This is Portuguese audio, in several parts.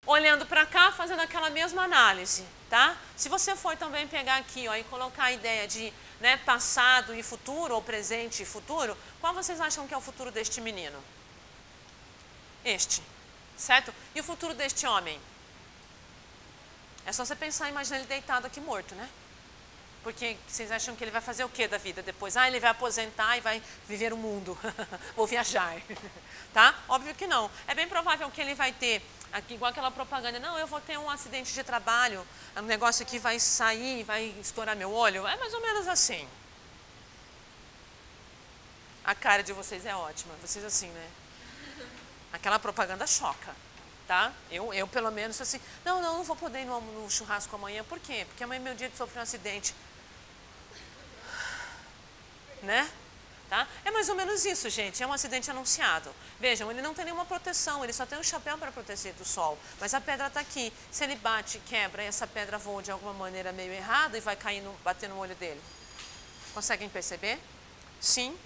olhando para cá, fazendo aquela mesma análise, tá? Se você for também pegar aqui, ó, e colocar a ideia de, né, passado e futuro, ou presente e futuro, qual vocês acham que é o futuro deste menino? Este, certo? E o futuro deste homem? É só você pensar e imaginar ele deitado aqui morto, né? Porque vocês acham que ele vai fazer o que da vida depois? Ah, ele vai aposentar e vai viver o mundo, ou viajar, tá? Óbvio que não. É bem provável que ele vai ter, aqui, igual aquela propaganda, não, eu vou ter um acidente de trabalho, um negócio aqui vai sair, vai estourar meu olho. É mais ou menos assim. A cara de vocês é ótima, vocês assim, né? Aquela propaganda choca, tá? Eu pelo menos assim, não vou poder ir no churrasco amanhã, por quê? Porque amanhã é meu dia de sofrer um acidente. Né? Tá? É mais ou menos isso, gente, é um acidente anunciado. Vejam, ele não tem nenhuma proteção, ele só tem um chapéu para proteger do sol, mas a pedra está aqui. Se ele bate, quebra, e essa pedra voa de alguma maneira meio errada e vai cair, bater no olho dele. Conseguem perceber? Sim.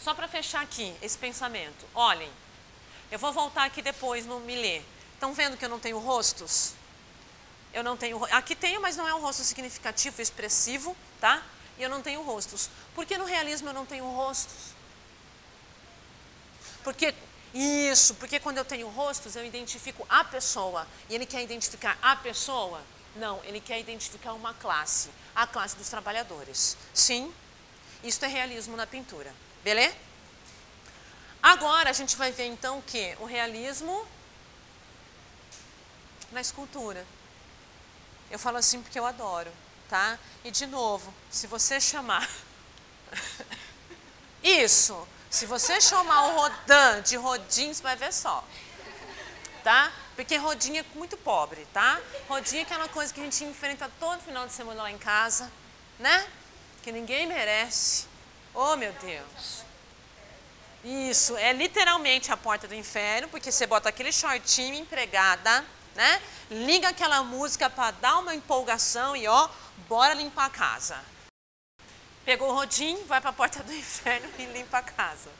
Só para fechar aqui esse pensamento, olhem, eu vou voltar aqui depois no Millet. Estão vendo que eu não tenho rostos? Eu não tenho, aqui tenho, mas não é um rosto significativo, expressivo, tá? E eu não tenho rostos. Por que no realismo eu não tenho rostos? Porque quando eu tenho rostos, eu identifico a pessoa. E ele quer identificar a pessoa? Não, ele quer identificar uma classe, a classe dos trabalhadores. Sim, isso é realismo na pintura, beleza? Agora a gente vai ver então o que? O realismo na escultura. Eu falo assim porque eu adoro. Tá? E de novo, se você chamar isso, se você chamar o Rodin de Rodin, você vai ver só, tá? Porque Rodin é muito pobre, tá? Rodin é aquela coisa que a gente enfrenta todo final de semana lá em casa, né? Que ninguém merece. Oh, meu Deus. Isso, é literalmente a porta do inferno, porque você bota aquele shortinho empregada, né? Liga aquela música para dar uma empolgação e ó, bora limpar a casa. Pegou o Rodin, vai para a porta do inferno e limpa a casa,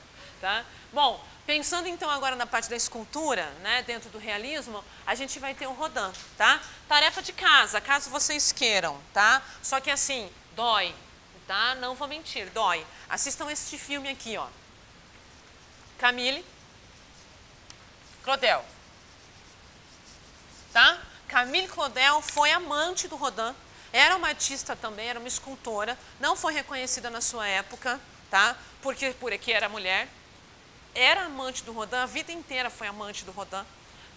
tá? Bom, pensando então agora na parte da escultura, né, dentro do realismo, a gente vai ter o Rodin, tá? Tarefa de casa, caso vocês queiram, tá? Só que assim, dói, tá? Não vou mentir, dói. Assistam este filme aqui, ó. Camille Claudel. Tá? Camille Claudel foi amante do Rodin, era uma artista também, era uma escultora, não foi reconhecida na sua época, tá? Porque era mulher, era amante do Rodin, a vida inteira foi amante do Rodin,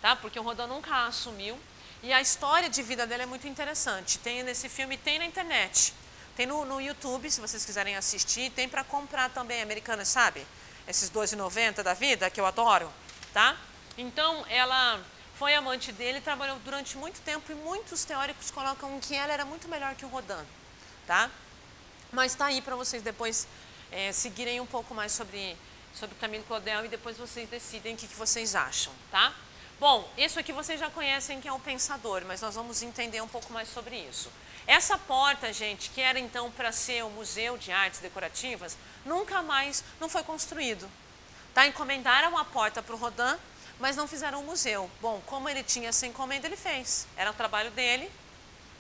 tá? Porque o Rodin nunca a assumiu, e a história de vida dela é muito interessante, tem nesse filme, tem na internet, tem no YouTube, se vocês quiserem assistir, tem para comprar também, americanas, sabe? Esses R$12,90 da vida, que eu adoro, tá? Então, ela foi amante dele, trabalhou durante muito tempo e muitos teóricos colocam que ela era muito melhor que o Rodin, tá? Mas tá aí para vocês depois seguirem um pouco mais sobre Camille Claudel e depois vocês decidem o que vocês acham, tá? Bom, isso aqui vocês já conhecem que é o pensador, mas nós vamos entender um pouco mais sobre isso. Essa porta, gente, que era então para ser o Museu de Artes Decorativas, nunca mais não foi construído, tá? Encomendaram a porta para o Rodin, mas não fizeram um museu. Bom, como ele tinha essa encomenda, ele fez. Era o trabalho dele,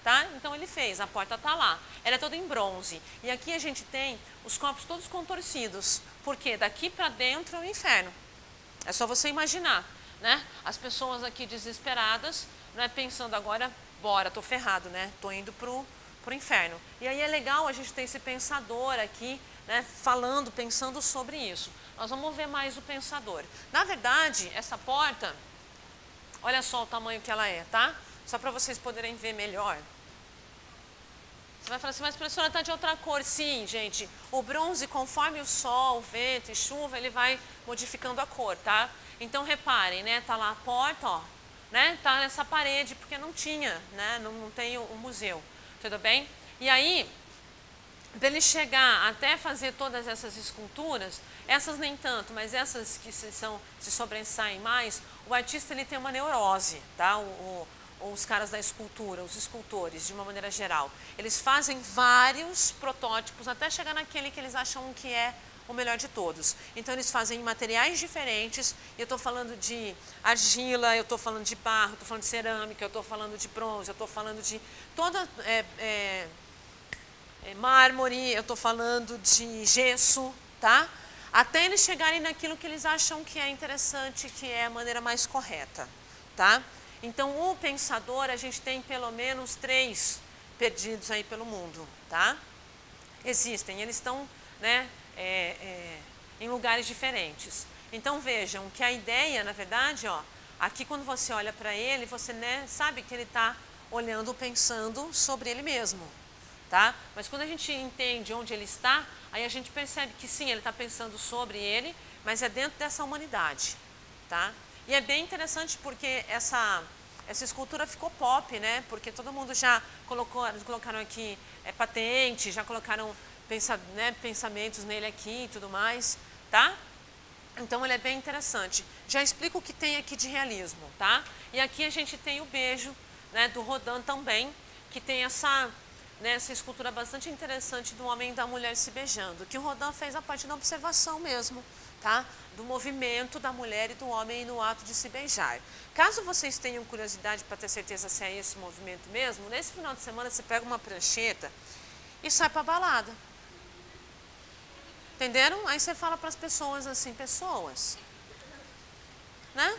tá? Então ele fez, a porta está lá. Ela é toda em bronze. E aqui a gente tem os corpos todos contorcidos. Porque daqui para dentro é o inferno. É só você imaginar, né? As pessoas aqui desesperadas, né, pensando agora, bora, tô ferrado, né? Tô indo pro inferno. E aí é legal a gente ter esse pensador aqui, né, pensando sobre isso. Nós vamos ver mais o pensador. Na verdade, essa porta, olha só o tamanho que ela é, tá? Só para vocês poderem ver melhor. Você vai falar assim, mas professora, está de outra cor. Sim, gente, o bronze, conforme o sol, o vento e chuva, ele vai modificando a cor, tá? Então, reparem, né, tá lá a porta, ó, né, tá nessa parede, porque não tinha, né, não tem o museu, tudo bem? E aí, para ele chegar até fazer todas essas esculturas, essas nem tanto, mas essas que se sobressaem mais, o artista ele tem uma neurose, tá? Os caras da escultura, os escultores, de uma maneira geral, eles fazem vários protótipos até chegar naquele que eles acham que é o melhor de todos. Então eles fazem em materiais diferentes, eu estou falando de argila, eu estou falando de barro, eu estou falando de cerâmica, eu estou falando de bronze, eu estou falando de toda mármore, eu estou falando de gesso, tá? Até eles chegarem naquilo que eles acham que é interessante, que é a maneira mais correta, tá? Então, o pensador, a gente tem pelo menos 3 perdidos aí pelo mundo, tá? Existem, eles estão, né, em lugares diferentes. Então, vejam que a ideia, na verdade, ó, aqui quando você olha para ele, você, né, sabe que ele está olhando, pensando sobre ele mesmo. Tá? Mas quando a gente entende onde ele está, aí a gente percebe que sim, ele está pensando sobre ele, mas é dentro dessa humanidade. Tá? E é bem interessante porque essa escultura ficou pop, né? Porque todo mundo já colocaram aqui patente, já colocaram pensamentos nele aqui e tudo mais. Tá? Então ele é bem interessante. Já explico o que tem aqui de realismo. Tá? E aqui a gente tem o beijo, né, do Rodin também, que tem essa escultura bastante interessante do homem e da mulher se beijando, que o Rodin fez a partir da observação mesmo, tá? Do movimento da mulher e do homem no ato de se beijar. Caso vocês tenham curiosidade para ter certeza se é esse movimento mesmo, nesse final de semana você pega uma prancheta e sai para a balada. Entenderam? Aí você fala para as pessoas assim, pessoas, né?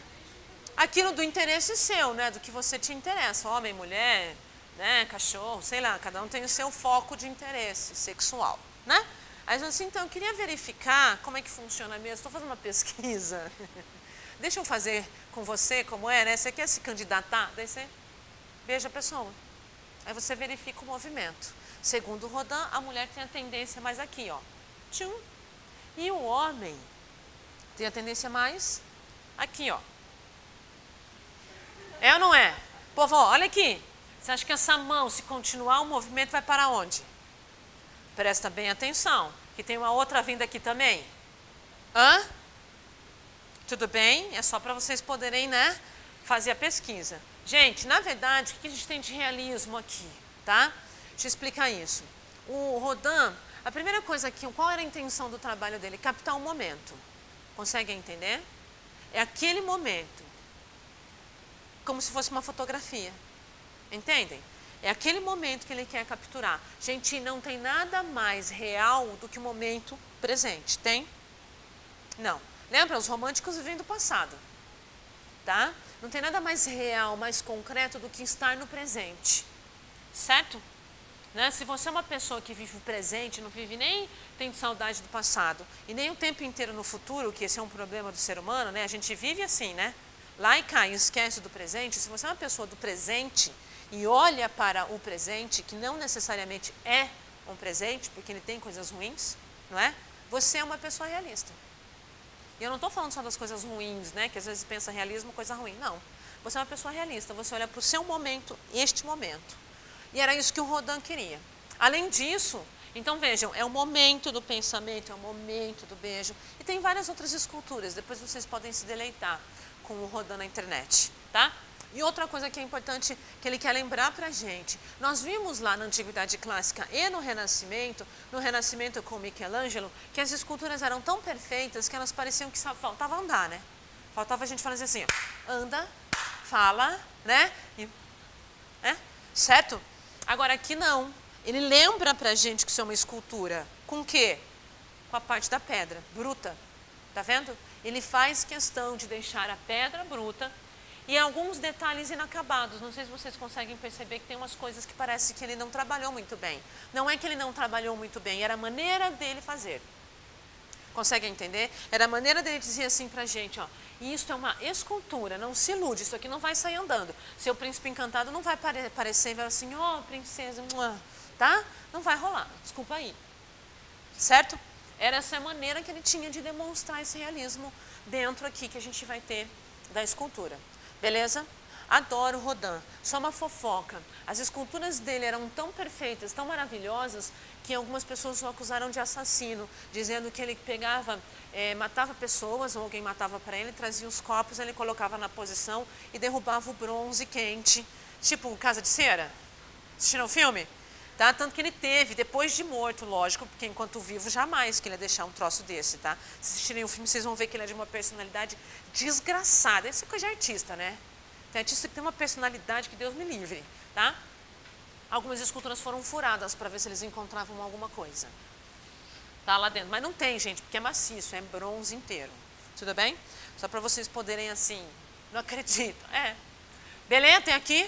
Aquilo do interesse seu, né? Do que você te interessa, homem, mulher, né, cachorro, sei lá, cada um tem o seu foco de interesse sexual, né? Aí assim, então, eu queria verificar como é que funciona mesmo, estou fazendo uma pesquisa, deixa eu fazer com você como é, né? Você quer se candidatar? Daí você beija a pessoa, aí você verifica o movimento. Segundo o Rodin, a mulher tem a tendência mais aqui, ó, tchum, e o homem tem a tendência mais aqui, ó. É ou não é? Povo, olha aqui. Você acha que essa mão, se continuar o movimento, vai para onde? Presta bem atenção, que tem uma outra vinda aqui também. Hã? Tudo bem? É só para vocês poderem, né, fazer a pesquisa. Gente, na verdade, o que a gente tem de realismo aqui, tá? Deixa eu explicar isso. O Rodin, a primeira coisa aqui, qual era a intenção do trabalho dele? Captar um momento. Conseguem entender? É aquele momento, como se fosse uma fotografia. Entendem? É aquele momento que ele quer capturar. Gente, não tem nada mais real do que o momento presente. Tem? Não. Lembra? Os românticos vivem do passado. Tá? Não tem nada mais real, mais concreto do que estar no presente. Certo? Né? Se você é uma pessoa que vive o presente, não vive nem tem saudade do passado, e nem o tempo inteiro no futuro, que esse é um problema do ser humano, né? A gente vive assim, né? Lá e cá, e esquece do presente. Se você é uma pessoa do presente e olha para o presente, que não necessariamente é um presente, porque ele tem coisas ruins, não é? Você é uma pessoa realista. E eu não estou falando só das coisas ruins, né? Que às vezes pensa realismo, coisa ruim. Não. Você é uma pessoa realista, você olha para o seu momento, este momento. E era isso que o Rodin queria. Além disso, então vejam, é o momento do pensamento, é o momento do beijo. E tem várias outras esculturas, depois vocês podem se deleitar com o Rodin na internet, tá? E outra coisa que é importante, que ele quer lembrar para a gente, nós vimos lá na Antiguidade Clássica e no Renascimento com Michelangelo, que as esculturas eram tão perfeitas que elas pareciam que só faltava andar, né? Faltava a gente fazer assim, ó, anda, fala, né? E, certo? Agora aqui não, ele lembra para a gente que isso é uma escultura, com o quê? Com a parte da pedra, bruta, tá vendo? Ele faz questão de deixar a pedra bruta e alguns detalhes inacabados. Não sei se vocês conseguem perceber que tem umas coisas que parece que ele não trabalhou muito bem. Não é que ele não trabalhou muito bem, era a maneira dele fazer. Conseguem entender? Era a maneira dele dizer assim pra gente, ó, isso é uma escultura, não se ilude, isso aqui não vai sair andando. Seu príncipe encantado não vai aparecer e vai assim, ó, princesa, tá? Não vai rolar, desculpa aí. Certo? Era essa maneira que ele tinha de demonstrar esse realismo dentro aqui que a gente vai ter da escultura. Beleza? Adoro Rodin. Só uma fofoca. As esculturas dele eram tão perfeitas, tão maravilhosas, que algumas pessoas o acusaram de assassino, dizendo que ele pegava, matava pessoas, ou alguém matava para ele, trazia os copos, ele colocava na posição e derrubava o bronze quente. Tipo Casa de Cera. Assistiram o filme? Tá? Tanto que ele teve, depois de morto, lógico, porque enquanto vivo, jamais que ele ia deixar um troço desse, tá? Se assistirem o filme, vocês vão ver que ele é de uma personalidade desgraçada. Isso é coisa de artista, né? Tem artista que tem uma personalidade que Deus me livre, tá? Algumas esculturas foram furadas para ver se eles encontravam alguma coisa. Tá lá dentro. Mas não tem, gente, porque é maciço, é bronze inteiro. Tudo bem? Só para vocês poderem, assim, não acredito. Beleza? Tem aqui?